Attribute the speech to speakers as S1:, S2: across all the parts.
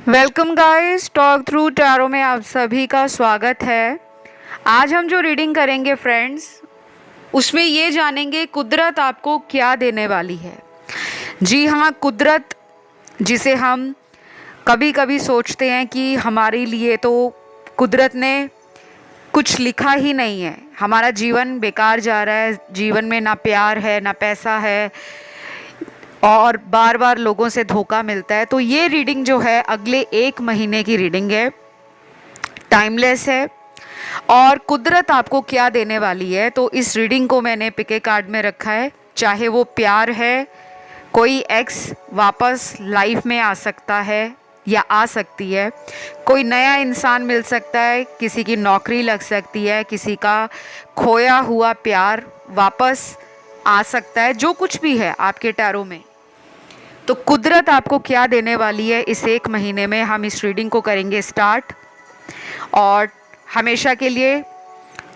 S1: Welcome guys, talk through tarot में आप सभी का स्वागत है। आज हम जो रीडिंग करेंगे फ्रेंड्स, उसमें ये जानेंगे कुदरत आपको क्या देने वाली है। जी हाँ, कुदरत, जिसे हम कभी कभी सोचते हैं कि हमारे लिए तो कुदरत ने कुछ लिखा ही नहीं है, हमारा जीवन बेकार जा रहा है, जीवन में ना प्यार है ना पैसा है और बार बार लोगों से धोखा मिलता है। तो ये रीडिंग जो है अगले 1 महीने की रीडिंग है, टाइमलेस है। और कुदरत आपको क्या देने वाली है, तो इस रीडिंग को मैंने पिके कार्ड में रखा है। चाहे वो प्यार है, कोई एक्स वापस लाइफ में आ सकता है या आ सकती है, कोई नया इंसान मिल सकता है, किसी की नौकरी लग सकती है, किसी का खोया हुआ प्यार वापस आ सकता है, जो कुछ भी है आपके टैरो में। तो कुदरत आपको क्या देने वाली है इस 1 महीने में, हम इस रीडिंग को करेंगे स्टार्ट। और हमेशा के लिए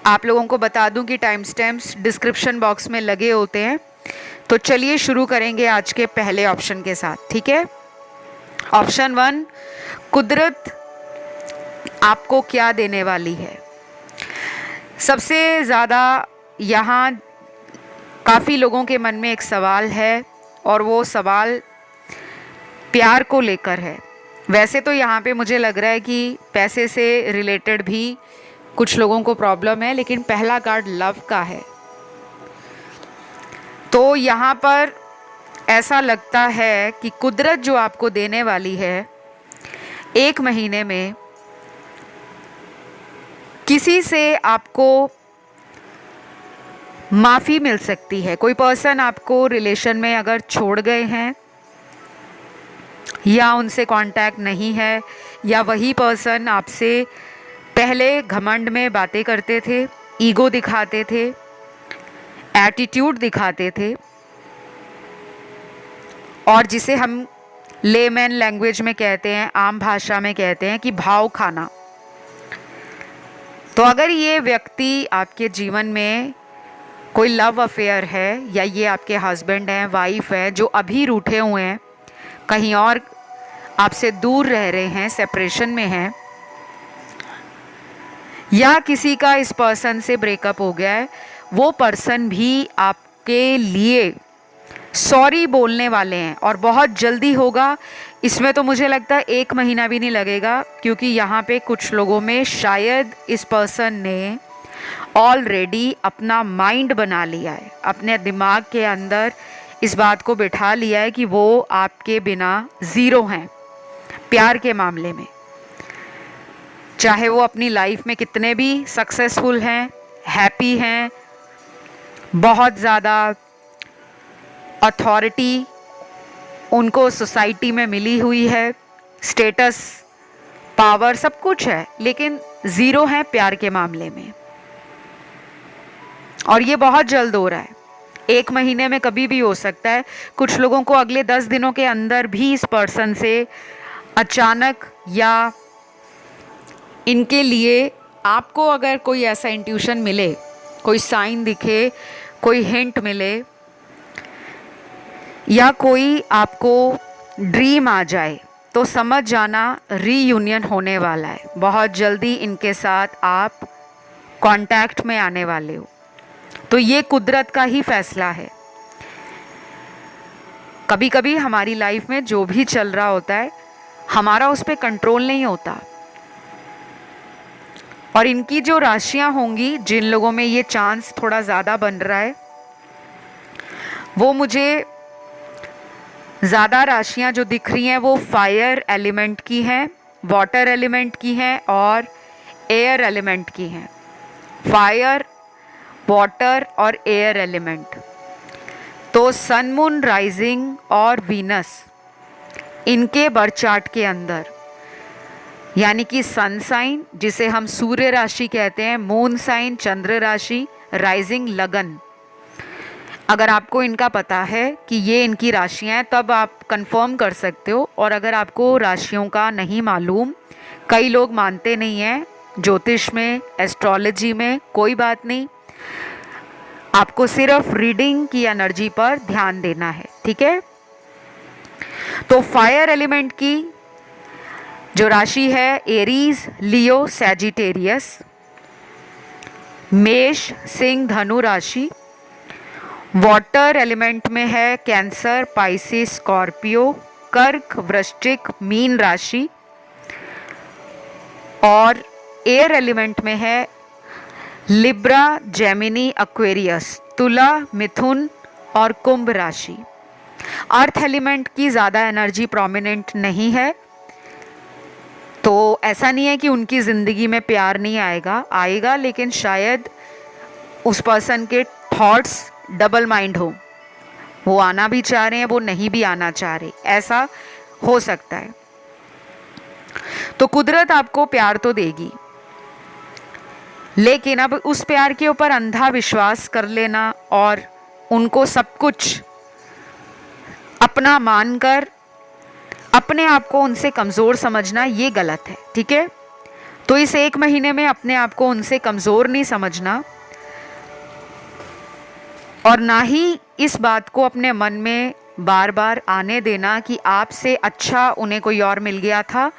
S1: आप लोगों को बता दूं कि टाइम स्टैम्प्स डिस्क्रिप्शन बॉक्स में लगे होते हैं। तो चलिए शुरू करेंगे आज के पहले ऑप्शन के साथ, ठीक है। ऑप्शन 1, कुदरत आपको क्या देने वाली है। सबसे ज़्यादा यहाँ काफ़ी लोगों के मन में एक सवाल है और वो सवाल प्यार को लेकर है। वैसे तो यहाँ पे मुझे लग रहा है कि पैसे से रिलेटेड भी कुछ लोगों को प्रॉब्लम है, लेकिन पहला कार्ड लव का है। तो यहाँ पर ऐसा लगता है कि कुदरत जो आपको देने वाली है 1 महीने में, किसी से आपको माफ़ी मिल सकती है। कोई पर्सन आपको रिलेशन में अगर छोड़ गए हैं या उनसे कांटेक्ट नहीं है, या वही पर्सन आपसे पहले घमंड में बातें करते थे, ईगो दिखाते थे, एटीट्यूड दिखाते थे, और जिसे हम लेमैन लैंग्वेज में कहते हैं, आम भाषा में कहते हैं कि भाव खाना। तो अगर ये व्यक्ति आपके जीवन में कोई लव अफेयर है, या ये आपके हस्बैंड हैं, वाइफ है, जो अभी रूठे हुए हैं, कहीं और आपसे दूर रह रहे हैं, सेपरेशन में हैं, या किसी का इस पर्सन से ब्रेकअप हो गया है, वो पर्सन भी आपके लिए सॉरी बोलने वाले हैं और बहुत जल्दी होगा। इसमें तो मुझे लगता है 1 महीना भी नहीं लगेगा, क्योंकि यहाँ पे कुछ लोगों में शायद इस पर्सन ने ऑलरेडी अपना माइंड बना लिया है, अपने दिमाग के अंदर इस बात को बिठा लिया है कि वो आपके बिना ज़ीरो हैं प्यार के मामले में। चाहे वो अपनी लाइफ में कितने भी सक्सेसफुल हैं, हैप्पी हैं, बहुत ज़्यादा अथॉरिटी उनको सोसाइटी में मिली हुई है, स्टेटस, पावर, सब कुछ है, लेकिन ज़ीरो है प्यार के मामले में। और ये बहुत जल्द हो रहा है, 1 महीने में कभी भी हो सकता है। कुछ लोगों को अगले 10 दिनों के अंदर भी इस पर्सन से अचानक, या इनके लिए आपको अगर कोई ऐसा इंट्यूशन मिले, कोई साइन दिखे, कोई हिंट मिले, या कोई आपको ड्रीम आ जाए, तो समझ जाना रीयूनियन होने वाला है। बहुत जल्दी इनके साथ आप कांटेक्ट में आने वाले हो। तो ये कुदरत का ही फैसला है। कभी कभी हमारी लाइफ में जो भी चल रहा होता है, हमारा उस पर कंट्रोल नहीं होता। और इनकी जो राशियां होंगी, जिन लोगों में ये चांस थोड़ा ज़्यादा बन रहा है, वो मुझे ज़्यादा राशियां जो दिख रही हैं वो फायर एलिमेंट की हैं, वाटर एलिमेंट की हैं और एयर एलिमेंट की हैं। फायर, वाटर और एयर एलिमेंट। तो सन, मून, राइजिंग और वीनस इनके बर्थ चार्ट के अंदर, यानी कि सन साइन जिसे हम सूर्य राशि कहते हैं, मून साइन चंद्र राशि, राइजिंग लगन। अगर आपको इनका पता है कि ये इनकी राशियां हैं, तब आप कंफर्म कर सकते हो। और अगर आपको राशियों का नहीं मालूम, कई लोग मानते नहीं हैं ज्योतिष में, एस्ट्रोलॉजी में, कोई बात नहीं, आपको सिर्फ रीडिंग की एनर्जी पर ध्यान देना है, ठीक है। तो फायर एलिमेंट की जो राशि है एरीज, लियो, सैजिटेरियस। मेष, सिंह, धनु राशि। वाटर एलिमेंट में है कैंसर, पाइसिस, स्कॉर्पियो। कर्क, वृश्चिक, मीन राशि। और एयर एलिमेंट में है लिब्रा, जेमिनी, एक्वेरियस, तुला, मिथुन और कुंभ राशि। अर्थ एलिमेंट की ज़्यादा एनर्जी प्रोमिनेंट नहीं है, तो ऐसा नहीं है कि उनकी ज़िंदगी में प्यार नहीं आएगा, आएगा, लेकिन शायद उस पर्सन के थॉट्स डबल माइंड हो, वो आना भी चाह रहे हैं, वो नहीं भी आना चाह रहे, ऐसा हो सकता है। तो कुदरत आपको प्यार तो देगी, लेकिन अब उस प्यार के ऊपर अंधा विश्वास कर लेना और उनको सब कुछ अपना मानकर अपने आप को उनसे कमज़ोर समझना, ये गलत है, ठीक है। तो इस 1 महीने में अपने आप को उनसे कमज़ोर नहीं समझना और ना ही इस बात को अपने मन में बार बार आने देना कि आपसे अच्छा उन्हें कोई और मिल गया था,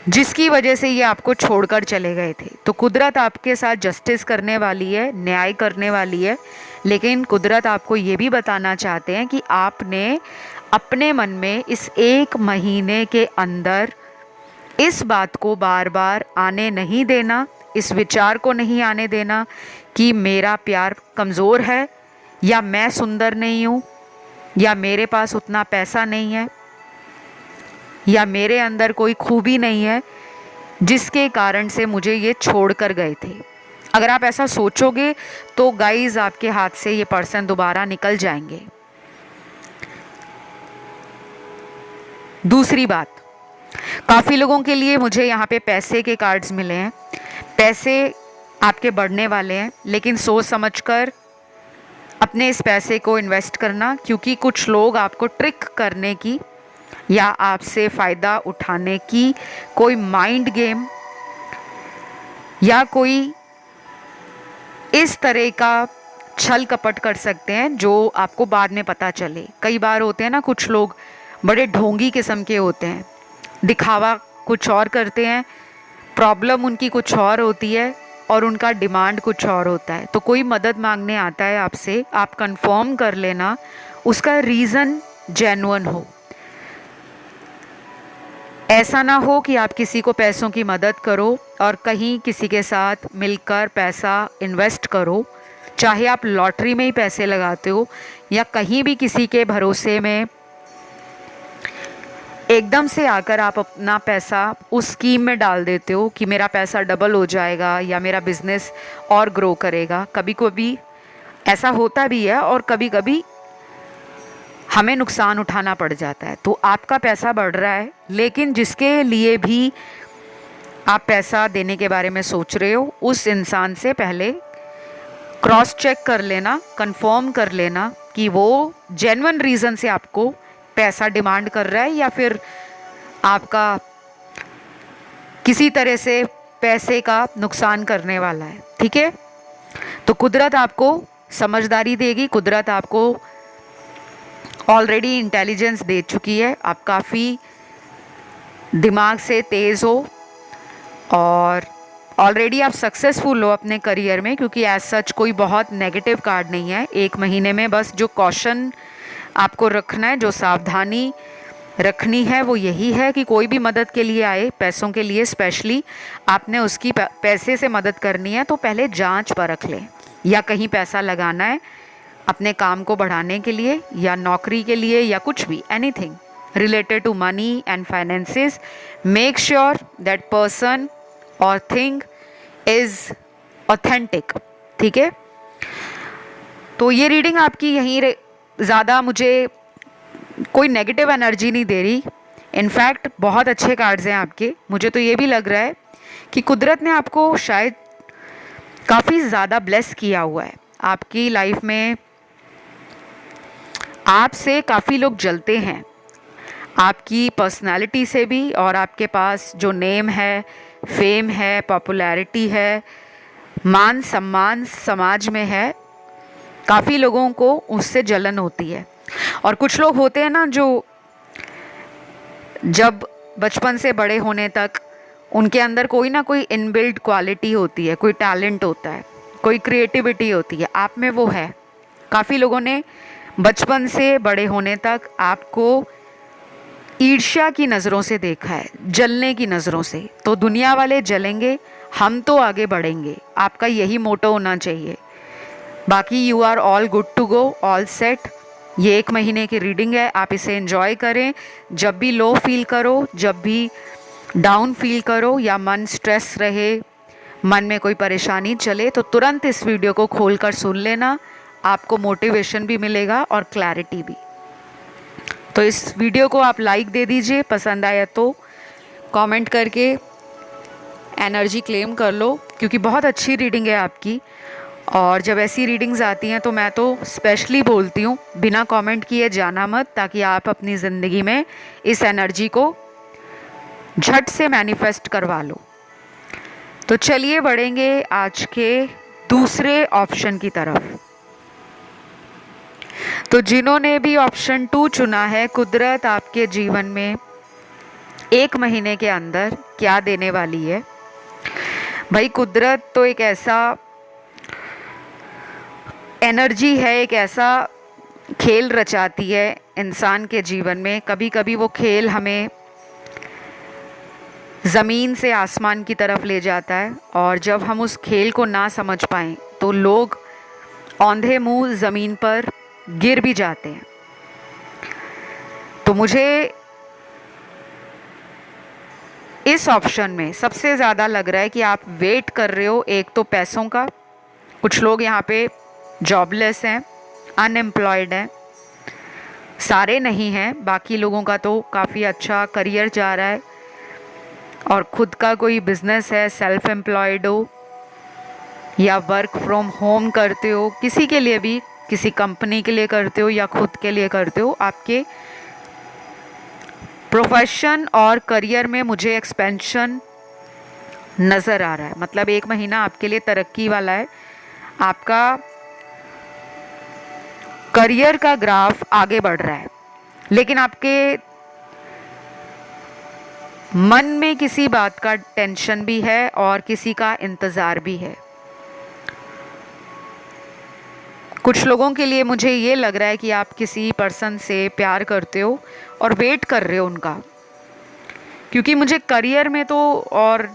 S1: जिसकी वजह से ये आपको छोड़कर चले गए थे। तो कुदरत आपके साथ जस्टिस करने वाली है, न्याय करने वाली है, लेकिन कुदरत आपको ये भी बताना चाहते हैं कि आपने अपने मन में इस 1 महीने के अंदर इस बात को बार बार आने नहीं देना, इस विचार को नहीं आने देना कि मेरा प्यार कमज़ोर है, या मैं सुंदर नहीं हूँ, या मेरे पास उतना पैसा नहीं है, या मेरे अंदर कोई खूबी नहीं है जिसके कारण से मुझे ये छोड़ कर गए थे। अगर आप ऐसा सोचोगे तो गाइस आपके हाथ से ये पर्सन दोबारा निकल जाएंगे। दूसरी बात, काफ़ी लोगों के लिए मुझे यहाँ पे पैसे के कार्ड्स मिले हैं। पैसे आपके बढ़ने वाले हैं, लेकिन सोच समझकर अपने इस पैसे को इन्वेस्ट करना, क्योंकि कुछ लोग आपको ट्रिक करने की या आपसे फ़ायदा उठाने की कोई माइंड गेम या कोई इस तरह का छल कपट कर सकते हैं जो आपको बाद में पता चले। कई बार होते हैं ना, कुछ लोग बड़े ढोंगी किस्म के होते हैं, दिखावा कुछ और करते हैं, प्रॉब्लम उनकी कुछ और होती है और उनका डिमांड कुछ और होता है। तो कोई मदद मांगने आता है आपसे, आप कंफर्म कर लेना उसका रीज़न जेन्युइन हो। ऐसा ना हो कि आप किसी को पैसों की मदद करो और कहीं किसी के साथ मिलकर पैसा इन्वेस्ट करो, चाहे आप लॉटरी में ही पैसे लगाते हो या कहीं भी किसी के भरोसे में एकदम से आकर आप अपना पैसा उस स्कीम में डाल देते हो कि मेरा पैसा डबल हो जाएगा या मेरा बिजनेस और ग्रो करेगा। कभी कभी ऐसा होता भी है और कभी कभी हमें नुकसान उठाना पड़ जाता है। तो आपका पैसा बढ़ रहा है, लेकिन जिसके लिए भी आप पैसा देने के बारे में सोच रहे हो उस इंसान से पहले क्रॉस चेक कर लेना, कंफर्म कर लेना कि वो जेन्युइन रीज़न से आपको पैसा डिमांड कर रहा है या फिर आपका किसी तरह से पैसे का नुकसान करने वाला है, ठीक है। तो कुदरत आपको समझदारी देगी, कुदरत आपको ऑलरेडी इंटेलिजेंस दे चुकी है, आप काफ़ी दिमाग से तेज़ हो और ऑलरेडी आप सक्सेसफुल हो अपने करियर में, क्योंकि एज सच कोई बहुत नेगेटिव कार्ड नहीं है। 1 महीने में बस जो कॉशन आपको रखना है, जो सावधानी रखनी है वो यही है कि कोई भी मदद के लिए आए, पैसों के लिए स्पेशली, आपने उसकी पैसे से मदद करनी है तो पहले जांच परख लें, या कहीं पैसा लगाना है अपने काम को बढ़ाने के लिए या नौकरी के लिए या कुछ भी, anything related to money and finances, make sure that person और थिंग इज़ ऑथेंटिक, ठीक है। तो ये रीडिंग आपकी यहीं ज़्यादा मुझे कोई नेगेटिव एनर्जी नहीं दे रही, इनफैक्ट बहुत अच्छे कार्ड्स हैं आपके। मुझे तो ये भी लग रहा है कि कुदरत ने आपको शायद काफ़ी ज़्यादा ब्लेस किया हुआ है। आपकी लाइफ में आपसे काफ़ी लोग जलते हैं, आपकी पर्सनालिटी से भी, और आपके पास जो नेम है, फेम है, पॉपुलैरिटी है, मान सम्मान समाज में है, काफ़ी लोगों को उससे जलन होती है। और कुछ लोग होते हैं ना जो जब बचपन से बड़े होने तक उनके अंदर कोई ना कोई इनबिल्ट क्वालिटी होती है, कोई टैलेंट होता है, कोई क्रिएटिविटी होती है, आप में वो है। काफ़ी लोगों ने बचपन से बड़े होने तक आपको ईर्ष्या की नज़रों से देखा है, जलने की नज़रों से। तो दुनिया वाले जलेंगे, हम तो आगे बढ़ेंगे, आपका यही मोटो होना चाहिए। बाकी you are all good to go, all set. ये 1 महीने की रीडिंग है, आप इसे एंजॉय करें। जब भी लो फील करो, जब भी डाउन फील करो या मन स्ट्रेस रहे, मन में कोई परेशानी चले, तो तुरंत इस वीडियो को खोल कर सुन लेना। आपको मोटिवेशन भी मिलेगा और क्लैरिटी भी। तो इस वीडियो को आप लाइक दे दीजिए, पसंद आया तो कमेंट करके एनर्जी क्लेम कर लो, क्योंकि बहुत अच्छी रीडिंग है आपकी। और जब ऐसी रीडिंग्स आती हैं तो मैं तो स्पेशली बोलती हूँ, बिना कमेंट किए जाना मत, ताकि आप अपनी ज़िंदगी में इस एनर्जी को झट से मैनिफेस्ट करवा लो। तो चलिए बढ़ेंगे आज के दूसरे ऑप्शन की तरफ। तो जिन्होंने भी ऑप्शन 2 चुना है, कुदरत आपके जीवन में 1 महीने के अंदर क्या देने वाली है। भाई, कुदरत तो एक ऐसा एनर्जी है, एक ऐसा खेल रचाती है इंसान के जीवन में। कभी कभी वो खेल हमें ज़मीन से आसमान की तरफ ले जाता है, और जब हम उस खेल को ना समझ पाएं तो लोग औंधे मुंह ज़मीन पर गिर भी जाते हैं। तो मुझे इस ऑप्शन में सबसे ज़्यादा लग रहा है कि आप वेट कर रहे हो, एक तो पैसों का। कुछ लोग यहाँ पे जॉबलेस हैं, अनएम्प्लॉयड हैं, सारे नहीं हैं, बाकी लोगों का तो काफ़ी अच्छा करियर जा रहा है और खुद का कोई बिजनेस है, सेल्फ एम्प्लॉयड हो या वर्क फ्रॉम होम करते हो, किसी के लिए भी, किसी कंपनी के लिए करते हो या खुद के लिए करते हो, आपके प्रोफेशन और करियर में मुझे एक्सपेंशन नज़र आ रहा है। मतलब 1 महीना आपके लिए तरक्की वाला है, आपका करियर का ग्राफ आगे बढ़ रहा है, लेकिन आपके मन में किसी बात का टेंशन भी है और किसी का इंतज़ार भी है। कुछ लोगों के लिए मुझे ये लग रहा है कि आप किसी पर्सन से प्यार करते हो और वेट कर रहे हो उनका, क्योंकि मुझे करियर में तो और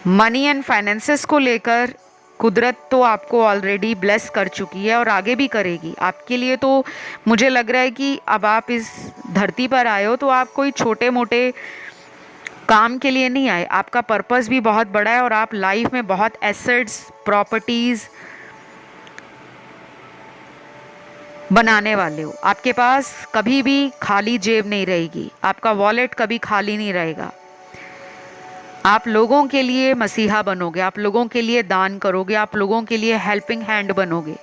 S1: मनी एंड फाइनेंसेस को लेकर कुदरत तो आपको ऑलरेडी ब्लेस कर चुकी है और आगे भी करेगी आपके लिए। तो मुझे लग रहा है कि अब आप इस धरती पर आए हो तो आप कोई छोटे मोटे काम के लिए नहीं आए, आपका पर्पस भी बहुत बड़ा है और आप लाइफ में बहुत एसेट्स, प्रॉपर्टीज़ बनाने वाले हो। आपके पास कभी भी खाली जेब नहीं रहेगी, आपका वॉलेट कभी खाली नहीं रहेगा। आप लोगों के लिए मसीहा बनोगे, आप लोगों के लिए दान करोगे, आप लोगों के लिए हेल्पिंग हैंड बनोगे।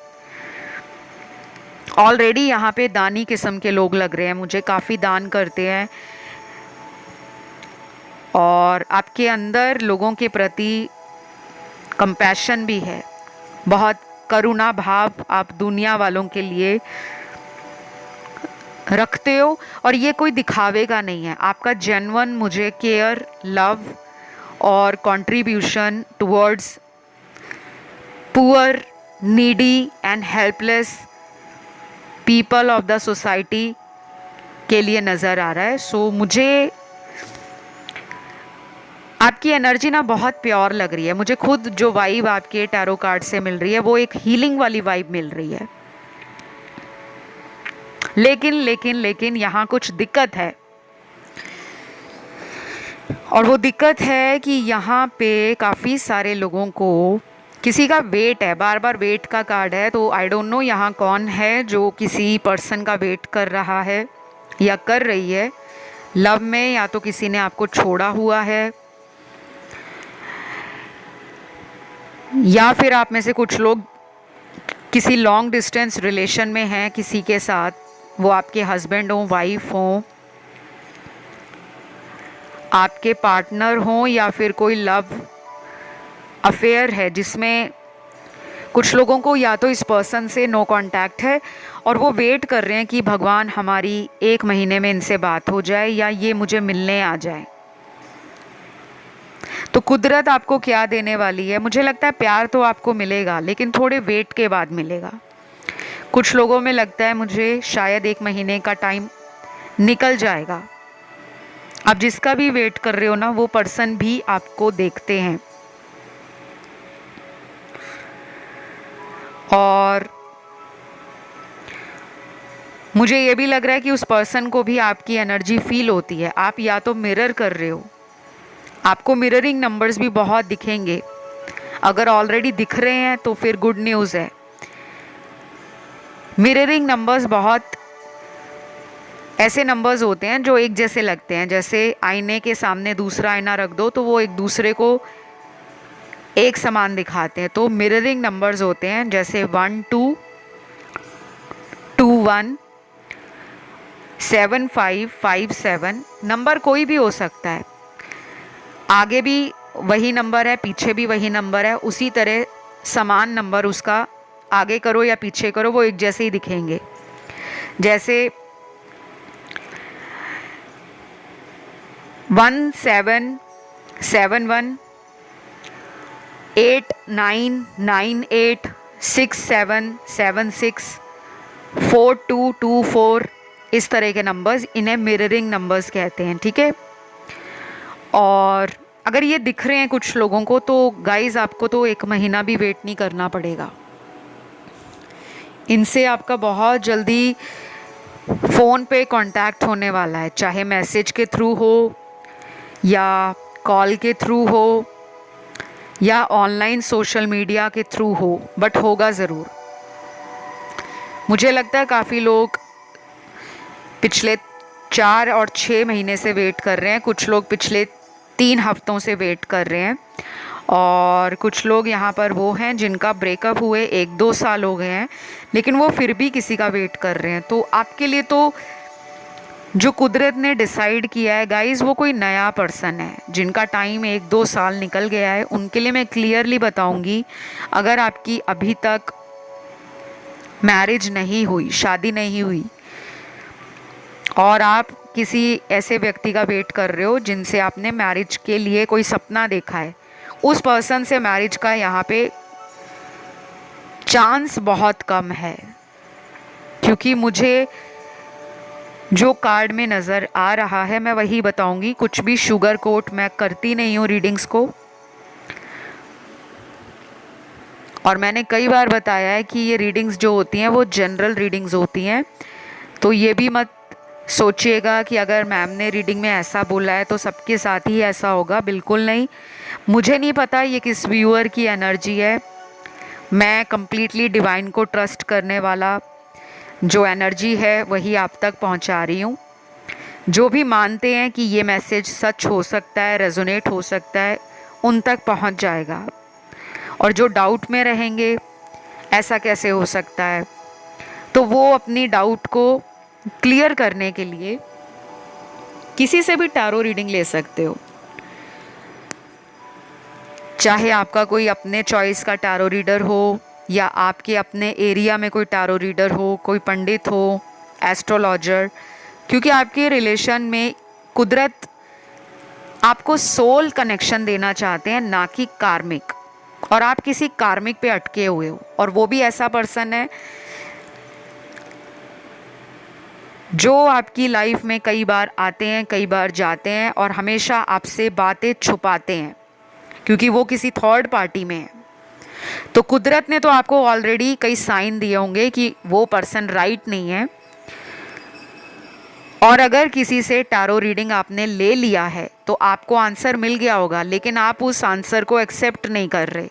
S1: ऑलरेडी यहाँ पे दानी किस्म के लोग लग रहे हैं मुझे, काफ़ी दान करते हैं और आपके अंदर लोगों के प्रति कंपैशन भी है, बहुत करुणा भाव आप दुनिया वालों के लिए रखते हो। और ये कोई दिखावे का नहीं है, आपका जेन्युइन मुझे केयर, लव और contribution towards poor, needy and helpless people of the society के लिए नज़र आ रहा है। सो मुझे आपकी एनर्जी ना बहुत प्योर लग रही है। मुझे खुद जो वाइब आपके टैरो कार्ड से मिल रही है वो एक हीलिंग वाली वाइब मिल रही है। लेकिन लेकिन लेकिन यहाँ कुछ दिक्कत है, और वो दिक्कत है कि यहाँ पे काफ़ी सारे लोगों को किसी का वेट है, बार बार वेट का कार्ड है। तो आई डोंट नो यहाँ कौन है जो किसी पर्सन का वेट कर रहा है या कर रही है लव में, या तो किसी ने आपको छोड़ा हुआ है, या फिर आप में से कुछ लोग किसी लॉन्ग डिस्टेंस रिलेशन में हैं किसी के साथ, वो आपके हस्बैंड हो, वाइफ हो, आपके पार्टनर हो, या फिर कोई लव अफेयर है जिसमें कुछ लोगों को या तो इस पर्सन से नो कांटेक्ट है और वो वेट कर रहे हैं कि भगवान हमारी 1 महीने में इनसे बात हो जाए या ये मुझे मिलने आ जाए। तो कुदरत आपको क्या देने वाली है? मुझे लगता है प्यार तो आपको मिलेगा, लेकिन थोड़े वेट के बाद मिलेगा। कुछ लोगों में लगता है मुझे शायद 1 महीने का टाइम निकल जाएगा। आप जिसका भी वेट कर रहे हो ना, वो पर्सन भी आपको देखते हैं। और मुझे ये भी लग रहा है कि उस पर्सन को भी आपकी एनर्जी फील होती है। आप या तो मिरर कर रहे हो, आपको मिररिंग नंबर्स भी बहुत दिखेंगे। अगर ऑलरेडी दिख रहे हैं तो फिर गुड न्यूज़ है। मिररिंग नंबर्स बहुत ऐसे नंबर्स होते हैं जो एक जैसे लगते हैं। जैसे आईने के सामने दूसरा आईना रख दो तो वो एक दूसरे को एक समान दिखाते हैं। तो मिररिंग नंबर्स होते हैं जैसे 1 2 2 1 7 5 5 7। नंबर कोई भी हो सकता है, आगे भी वही नंबर है, पीछे भी वही नंबर है, उसी तरह समान नंबर उसका आगे करो या पीछे करो वो एक जैसे ही दिखेंगे। जैसे 1 7 7 1 8 9 9 8 6 7 7 6 4 2 2 4, इस तरह के नंबर्स, इन्हें मिररिंग नंबर्स कहते हैं। ठीक है। और अगर ये दिख रहे हैं कुछ लोगों को तो गाइस आपको तो 1 महीना भी वेट नहीं करना पड़ेगा। इनसे आपका बहुत जल्दी फ़ोन पे कांटेक्ट होने वाला है, चाहे मैसेज के थ्रू हो या कॉल के थ्रू हो या ऑनलाइन सोशल मीडिया के थ्रू हो, बट होगा ज़रूर। मुझे लगता है काफ़ी लोग पिछले 4 और 6 महीने से वेट कर रहे हैं, कुछ लोग पिछले 3 हफ्तों से वेट कर रहे हैं, और कुछ लोग यहाँ पर वो हैं जिनका ब्रेकअप हुए 1-2 साल हो गए हैं, लेकिन वो फिर भी किसी का वेट कर रहे हैं। तो आपके लिए तो जो कुदरत ने डिसाइड किया है गाइस, वो कोई नया पर्सन है जिनका टाइम 1-2 साल निकल गया है। उनके लिए मैं क्लियरली बताऊंगी, अगर आपकी अभी तक मैरिज नहीं हुई, शादी नहीं हुई, और आप किसी ऐसे व्यक्ति का वेट कर रहे हो जिनसे आपने मैरिज के लिए कोई सपना देखा है, उस पर्सन से मैरिज का यहाँ पे चांस बहुत कम है। क्योंकि मुझे जो कार्ड में नज़र आ रहा है मैं वही बताऊंगी, कुछ भी शुगर कोट मैं करती नहीं हूँ रीडिंग्स को। और मैंने कई बार बताया है कि ये रीडिंग्स जो होती हैं वो जनरल रीडिंग्स होती हैं, तो ये भी मत सोचिएगा कि अगर मैम ने रीडिंग में ऐसा बोला है तो सबके साथ ही ऐसा होगा, बिल्कुल नहीं। मुझे नहीं पता ये किस व्यूअर की एनर्जी है। मैं कंप्लीटली डिवाइन को ट्रस्ट करने वाला जो एनर्जी है वही आप तक पहुंचा रही हूँ। जो भी मानते हैं कि ये मैसेज सच हो सकता है, रेजोनेट हो सकता है, उन तक पहुंच जाएगा। और जो डाउट में रहेंगे ऐसा कैसे हो सकता है, तो वो अपनी डाउट को क्लियर करने के लिए किसी से भी टैरो रीडिंग ले सकते हो। चाहे आपका कोई अपने चॉइस का टैरो रीडर हो या आपके अपने एरिया में कोई टैरो रीडर हो, कोई पंडित हो, एस्ट्रोलॉजर, क्योंकि आपके रिलेशन में कुदरत आपको सोल कनेक्शन देना चाहते हैं, ना कि कार्मिक। और आप किसी कार्मिक पे अटके हुए हो, और वो भी ऐसा पर्सन है जो आपकी लाइफ में कई बार आते हैं, कई बार जाते हैं, और हमेशा आपसे बातें छुपाते हैं क्योंकि वो किसी थर्ड पार्टी में है। तो कुदरत ने तो आपको ऑलरेडी कई साइन दिए होंगे कि वो पर्सन राइट नहीं है। और अगर किसी से टैरो रीडिंग आपने ले लिया है तो आपको आंसर मिल गया होगा, लेकिन आप उस आंसर को एक्सेप्ट नहीं कर रहे।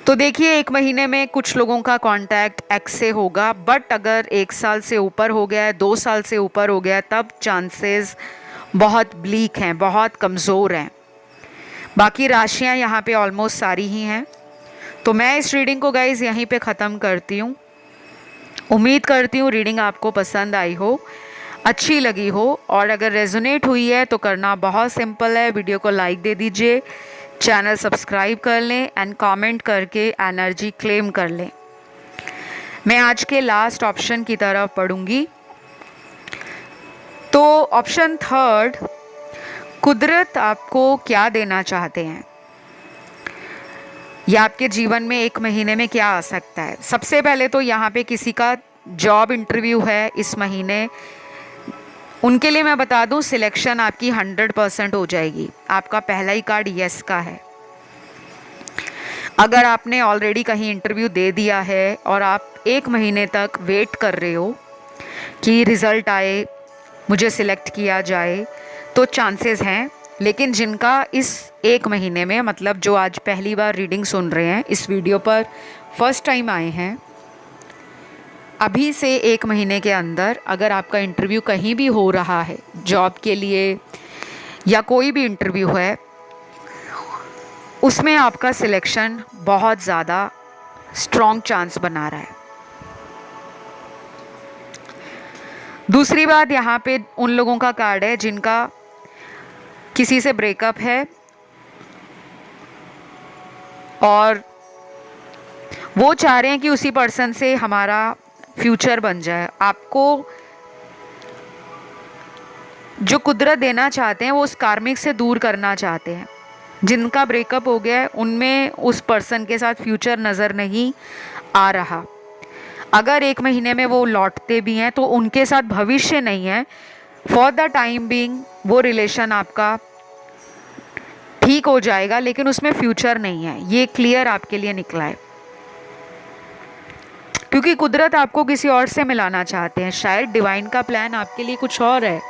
S1: तो देखिए 1 महीने में कुछ लोगों का कांटेक्ट एक्स से होगा, बट अगर 1 साल से ऊपर हो गया है, 2 साल से ऊपर हो गया है, तब चांसेस बहुत ब्लीक हैं, बहुत कमज़ोर हैं। बाकी राशियां यहाँ पे ऑलमोस्ट सारी ही हैं। तो मैं इस रीडिंग को गाइज यहीं पे ख़त्म करती हूँ। उम्मीद करती हूँ रीडिंग आपको पसंद आई हो, अच्छी लगी हो, और अगर रेजोनेट हुई है तो करना बहुत सिंपल है, वीडियो को लाइक दे दीजिए, चैनल सब्सक्राइब कर लें एंड कमेंट करके एनर्जी क्लेम कर लें। मैं आज के लास्ट ऑप्शन की तरफ पढ़ूंगी। तो ऑप्शन थर्ड, कुदरत आपको क्या देना चाहते हैं या आपके जीवन में 1 महीने में क्या आ सकता है। सबसे पहले तो यहाँ पे किसी का जॉब इंटरव्यू है इस महीने, उनके लिए मैं बता दूं सिलेक्शन आपकी 100% हो जाएगी। आपका पहला ही कार्ड यस का है। अगर आपने ऑलरेडी कहीं इंटरव्यू दे दिया है और आप 1 महीने तक वेट कर रहे हो कि रिज़ल्ट आए, मुझे सिलेक्ट किया जाए, तो चांसेस हैं। लेकिन जिनका इस 1 महीने में, मतलब जो आज पहली बार रीडिंग सुन रहे हैं, इस वीडियो पर फर्स्ट टाइम आए हैं, अभी से 1 महीने के अंदर अगर आपका इंटरव्यू कहीं भी हो रहा है, जॉब के लिए या कोई भी इंटरव्यू है, उसमें आपका सिलेक्शन बहुत ज़्यादा स्ट्रॉन्ग चांस बना रहा है। दूसरी बात, यहाँ पे उन लोगों का कार्ड है जिनका किसी से ब्रेकअप है और वो चाह रहे हैं कि उसी पर्सन से हमारा फ्यूचर बन जाए। आपको जो कुदरत देना चाहते हैं वो उस कार्मिक से दूर करना चाहते हैं। जिनका ब्रेकअप हो गया है उनमें उस पर्सन के साथ फ्यूचर नज़र नहीं आ रहा। अगर 1 महीने में वो लौटते भी हैं तो उनके साथ भविष्य नहीं है। फॉर द टाइम बीइंग वो रिलेशन आपका ठीक हो जाएगा, लेकिन उसमें फ्यूचर नहीं है। ये क्लियर आपके लिए निकला है, क्योंकि कुदरत आपको किसी और से मिलाना चाहते हैं। शायद डिवाइन का प्लान आपके लिए कुछ और है,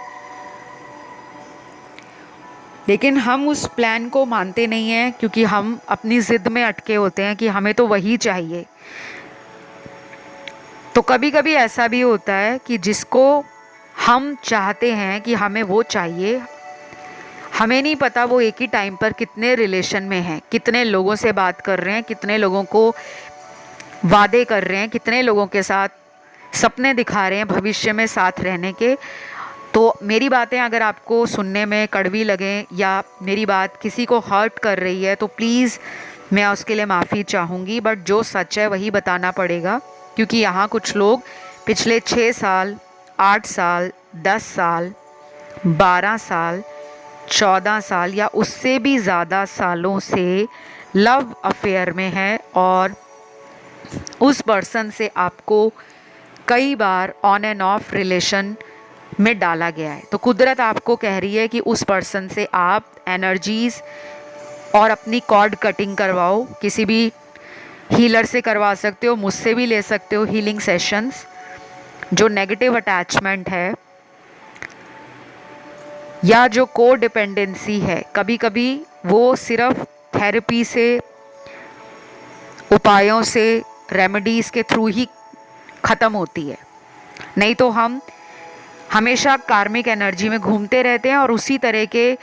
S1: लेकिन हम उस प्लान को मानते नहीं हैं, क्योंकि हम अपनी ज़िद में अटके होते हैं कि हमें तो वही चाहिए। तो कभी कभी ऐसा भी होता है कि जिसको हम चाहते हैं कि हमें वो चाहिए, हमें नहीं पता वो एक ही टाइम पर कितने रिलेशन में हैं, कितने लोगों से बात कर रहे हैं, कितने लोगों को वादे कर रहे हैं, कितने लोगों के साथ सपने दिखा रहे हैं भविष्य में साथ रहने के। तो मेरी बातें अगर आपको सुनने में कड़वी लगें या मेरी बात किसी को हर्ट कर रही है तो प्लीज़ मैं उसके लिए माफ़ी चाहूँगी। बट जो सच है वही बताना पड़ेगा, क्योंकि यहाँ कुछ लोग पिछले 6 साल, 8 साल, 10 साल, 12 साल, 14 साल या उससे भी ज़्यादा सालों से लव अफेयर में है और उस पर्सन से आपको कई बार ऑन एंड ऑफ रिलेशन में डाला गया है। तो कुदरत आपको कह रही है कि उस पर्सन से आप एनर्जीज़ और अपनी कॉर्ड कटिंग करवाओ। किसी भी हीलर से करवा सकते हो, मुझसे भी ले सकते हो हीलिंग सेशंस। जो नेगेटिव अटैचमेंट है या जो को डिपेंडेंसी है, कभी कभी वो सिर्फ थेरेपी से, उपायों से, रेमेडीज़ के थ्रू ही ख़त्म होती है। नहीं तो हम हमेशा कार्मिक एनर्जी में घूमते रहते हैं और उसी तरह के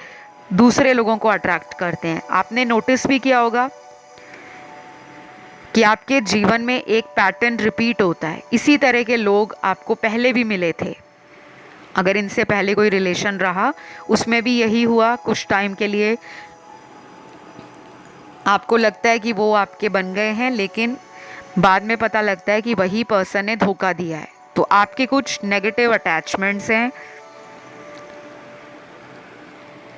S1: दूसरे लोगों को अट्रैक्ट करते हैं। आपने नोटिस भी किया होगा कि आपके जीवन में एक पैटर्न रिपीट होता है। इसी तरह के लोग आपको पहले भी मिले थे। अगर इनसे पहले कोई रिलेशन रहा उसमें भी यही हुआ। कुछ टाइम के लिए आपको लगता है कि वो आपके बन गए हैं, लेकिन बाद में पता लगता है कि वही पर्सन ने धोखा दिया है। तो आपके कुछ नेगेटिव अटैचमेंट्स हैं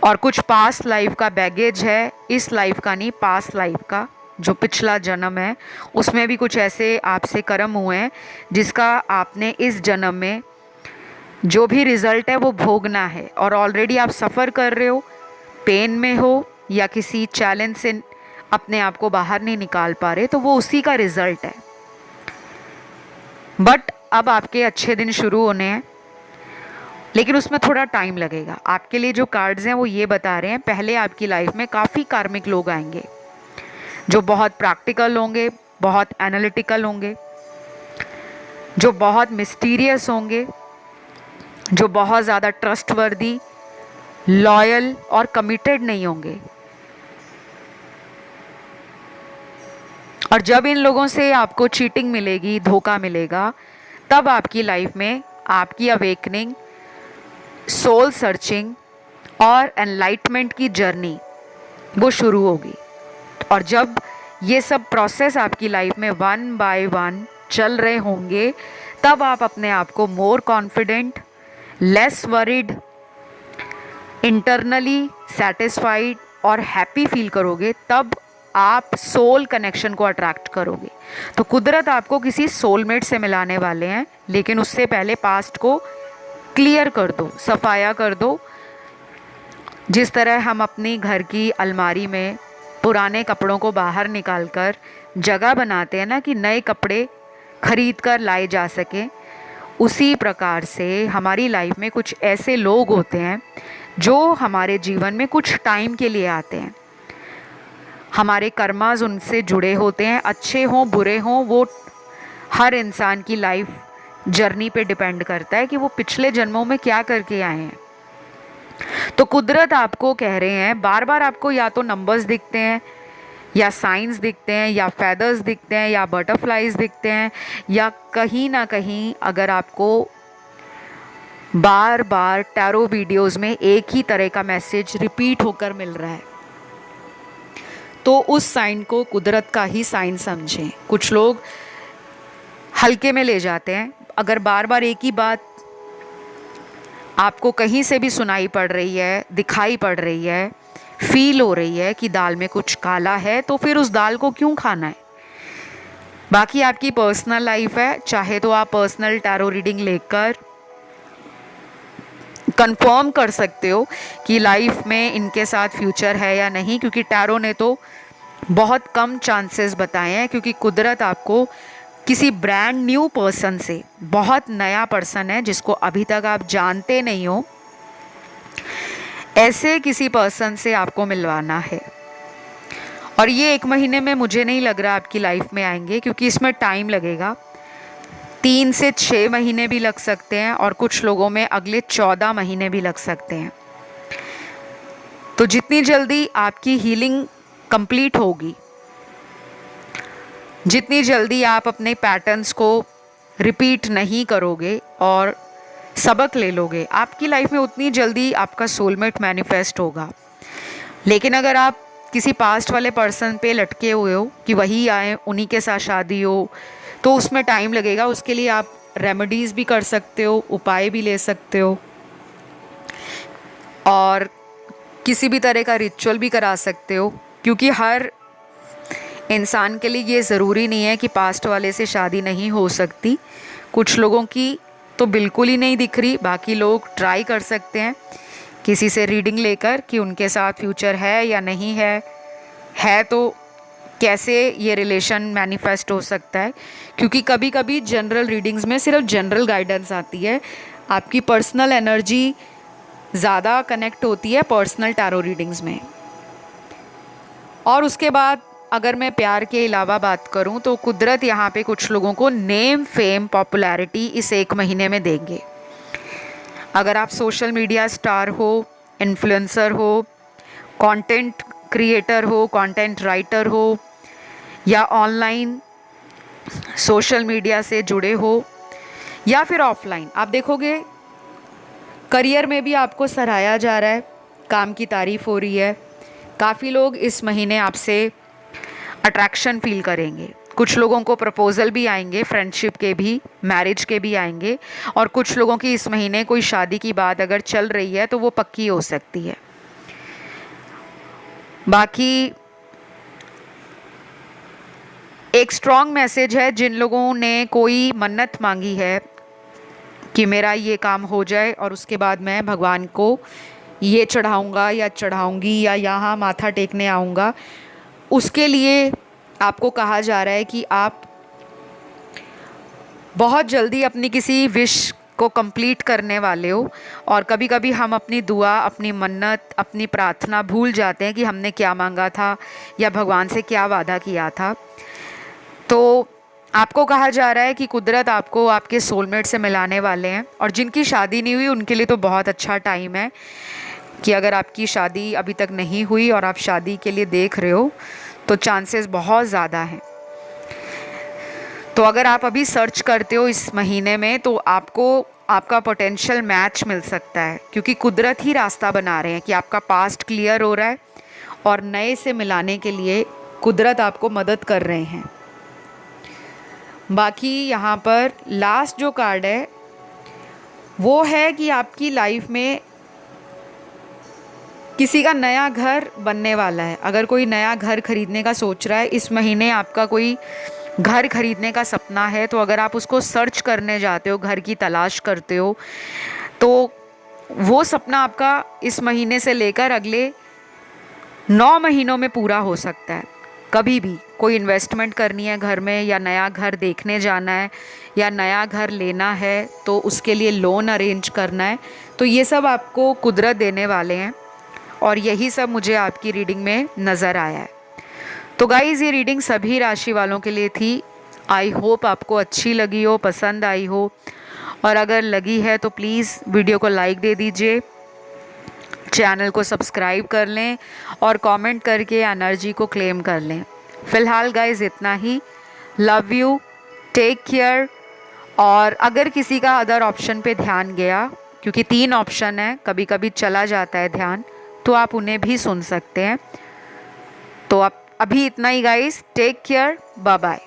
S1: और कुछ पास्ट लाइफ का बैगेज है। इस लाइफ का नहीं, पास्ट लाइफ का, जो पिछला जन्म है उसमें भी कुछ ऐसे आपसे कर्म हुए हैं जिसका आपने इस जन्म में जो भी रिज़ल्ट है वो भोगना है। और ऑलरेडी आप सफ़र कर रहे हो, पेन में हो या किसी चैलेंज से अपने आप को बाहर नहीं निकाल पा रहे, तो वो उसी का रिज़ल्ट है। बट अब आपके अच्छे दिन शुरू होने हैं, लेकिन उसमें थोड़ा टाइम लगेगा। आपके लिए जो कार्ड्स हैं वो ये बता रहे हैं, पहले आपकी लाइफ में काफ़ी कार्मिक लोग आएंगे जो बहुत प्रैक्टिकल होंगे, बहुत एनालिटिकल होंगे, जो बहुत मिस्टीरियस होंगे, जो बहुत ज़्यादा ट्रस्टवर्दी, लॉयल और कमिटेड नहीं होंगे। और जब इन लोगों से आपको चीटिंग मिलेगी, धोखा मिलेगा, तब आपकी लाइफ में आपकी अवेकनिंग, सोल सर्चिंग और एनलाइटमेंट की जर्नी वो शुरू होगी। और जब ये सब प्रोसेस आपकी लाइफ में वन बाय वन चल रहे होंगे, तब आप अपने आप को more confident, less worried, internally satisfied और हैप्पी फील करोगे। तब आप सोल कनेक्शन को अट्रैक्ट करोगे। तो कुदरत आपको किसी सोलमेट से मिलाने वाले हैं, लेकिन उससे पहले पास्ट को क्लियर कर दो, सफाया कर दो। जिस तरह हम अपनी घर की अलमारी में पुराने कपड़ों को बाहर निकालकर जगह बनाते हैं ना, कि नए कपड़े खरीद कर लाए जा सकें, उसी प्रकार से हमारी लाइफ में कुछ ऐसे लोग होते हैं जो हमारे जीवन में कुछ टाइम के लिए आते हैं। हमारे कर्मास उनसे जुड़े होते हैं, अच्छे हों बुरे हों, वो हर इंसान की लाइफ जर्नी पे डिपेंड करता है कि वो पिछले जन्मों में क्या करके आए हैं। तो कुदरत आपको कह रहे हैं, बार बार आपको या तो नंबर्स दिखते हैं, या साइंस दिखते हैं, या फेदर्स दिखते हैं, या बटरफ्लाइज दिखते हैं, या कहीं ना कहीं अगर आपको बार बार टैरो वीडियोस में एक ही तरह का मैसेज रिपीट होकर मिल रहा है, तो उस साइन को कुदरत का ही साइन समझें। कुछ लोग हल्के में ले जाते हैं। अगर बार बार एक ही बात आपको कहीं से भी सुनाई पड़ रही है, दिखाई पड़ रही है, फील हो रही है कि दाल में कुछ काला है, तो फिर उस दाल को क्यों खाना है। बाकी आपकी पर्सनल लाइफ है, चाहे तो आप पर्सनल टैरो रीडिंग लेकर कंफर्म कर सकते हो कि लाइफ में इनके साथ फ्यूचर है या नहीं, क्योंकि टैरो ने तो बहुत कम चांसेस बताए हैं। क्योंकि कुदरत आपको किसी ब्रांड न्यू पर्सन से, बहुत नया पर्सन है जिसको अभी तक आप जानते नहीं हो, ऐसे किसी पर्सन से आपको मिलवाना है। और ये 1 महीने में मुझे नहीं लग रहा आपकी लाइफ में आएंगे, क्योंकि इसमें टाइम लगेगा। 3 से 6 महीने भी लग सकते हैं, और कुछ लोगों में अगले 14 महीने भी लग सकते हैं। तो जितनी जल्दी आपकी हीलिंग कंप्लीट होगी, जितनी जल्दी आप अपने पैटर्न्स को रिपीट नहीं करोगे और सबक ले लोगे, आपकी लाइफ में उतनी जल्दी आपका सोलमेट मैनिफेस्ट होगा। लेकिन अगर आप किसी पास्ट वाले पर्सन पे लटके हुए हो कि वही आए, उन्हीं के साथ शादी हो, तो उसमें टाइम लगेगा। उसके लिए आप रेमेडीज़ भी कर सकते हो, उपाय भी ले सकते हो, और किसी भी तरह का रिचुअल भी करा सकते हो। क्योंकि हर इंसान के लिए ये ज़रूरी नहीं है कि पास्ट वाले से शादी नहीं हो सकती। कुछ लोगों की तो बिल्कुल ही नहीं दिख रही, बाकी लोग ट्राई कर सकते हैं किसी से रीडिंग लेकर कि उनके साथ फ्यूचर है या नहीं है तो कैसे ये रिलेशन मैनिफेस्ट हो सकता है। क्योंकि कभी कभी जनरल रीडिंग्स में सिर्फ जनरल गाइडेंस आती है, आपकी पर्सनल एनर्जी ज़्यादा कनेक्ट होती है पर्सनल टैरो रीडिंग्स में। और उसके बाद अगर मैं प्यार के अलावा बात करूं, तो कुदरत यहाँ पे कुछ लोगों को नेम, फेम, पॉपुलैरिटी इस 1 महीने में देंगे। अगर आप सोशल मीडिया स्टार हो, इन्फ्लुएंसर हो, कंटेंट क्रिएटर हो, कंटेंट राइटर हो, या ऑनलाइन सोशल मीडिया से जुड़े हो, या फिर ऑफलाइन, आप देखोगे करियर में भी आपको सराहा जा रहा है, काम की तारीफ हो रही है। काफ़ी लोग इस महीने आपसे अट्रैक्शन फील करेंगे। कुछ लोगों को प्रपोजल भी आएंगे, फ्रेंडशिप के भी, मैरिज के भी आएंगे। और कुछ लोगों की इस महीने कोई शादी की बात अगर चल रही है तो वो पक्की हो सकती है। बाकी एक स्ट्रॉन्ग मैसेज है, जिन लोगों ने कोई मन्नत मांगी है कि मेरा ये काम हो जाए और उसके बाद मैं भगवान को ये चढ़ाऊँगा या चढ़ाऊँगी या यहाँ माथा टेकने आऊँगा, उसके लिए आपको कहा जा रहा है कि आप बहुत जल्दी अपनी किसी विश को कंप्लीट करने वाले हो। और कभी कभी हम अपनी दुआ, अपनी मन्नत, अपनी प्रार्थना भूल जाते हैं कि हमने क्या मांगा था या भगवान से क्या वादा किया था। तो आपको कहा जा रहा है कि कुदरत आपको आपके सोलमेट से मिलाने वाले हैं। और जिनकी शादी नहीं हुई उनके लिए तो बहुत अच्छा टाइम है कि अगर आपकी शादी अभी तक नहीं हुई और आप शादी के लिए देख रहे हो, तो चांसेस बहुत ज़्यादा हैं। तो अगर आप अभी सर्च करते हो इस महीने में, तो आपको आपका पोटेंशियल मैच मिल सकता है, क्योंकि कुदरत ही रास्ता बना रहे हैं कि आपका पास्ट क्लियर हो रहा है और नए से मिलाने के लिए कुदरत आपको मदद कर रहे हैं। बाकी यहाँ पर लास्ट जो कार्ड है वो है कि आपकी लाइफ में किसी का नया घर बनने वाला है। अगर कोई नया घर खरीदने का सोच रहा है, इस महीने आपका कोई घर खरीदने का सपना है, तो अगर आप उसको सर्च करने जाते हो, घर की तलाश करते हो, तो वो सपना आपका इस महीने से लेकर अगले 9 महीनों में पूरा हो सकता है। कभी भी कोई इन्वेस्टमेंट करनी है घर में, या नया घर देखने जाना है, या नया घर लेना है, तो उसके लिए लोन अरेंज करना है, तो ये सब आपको कुदरत देने वाले हैं। और यही सब मुझे आपकी रीडिंग में नज़र आया है। तो गाइज़, ये रीडिंग सभी राशि वालों के लिए थी। आई होप आपको अच्छी लगी हो, पसंद आई हो, और अगर लगी है तो प्लीज़ वीडियो को लाइक दे दीजिए, चैनल को सब्सक्राइब कर लें और कमेंट करके एनर्जी को क्लेम कर लें। फ़िलहाल गाइज़ इतना ही। Love you, take care. और अगर किसी का अदर ऑप्शन पे ध्यान गया, क्योंकि 3 ऑप्शन है, कभी कभी चला जाता है ध्यान, तो आप उन्हें भी सुन सकते हैं। तो अब अभी इतना ही guys, take care, bye bye.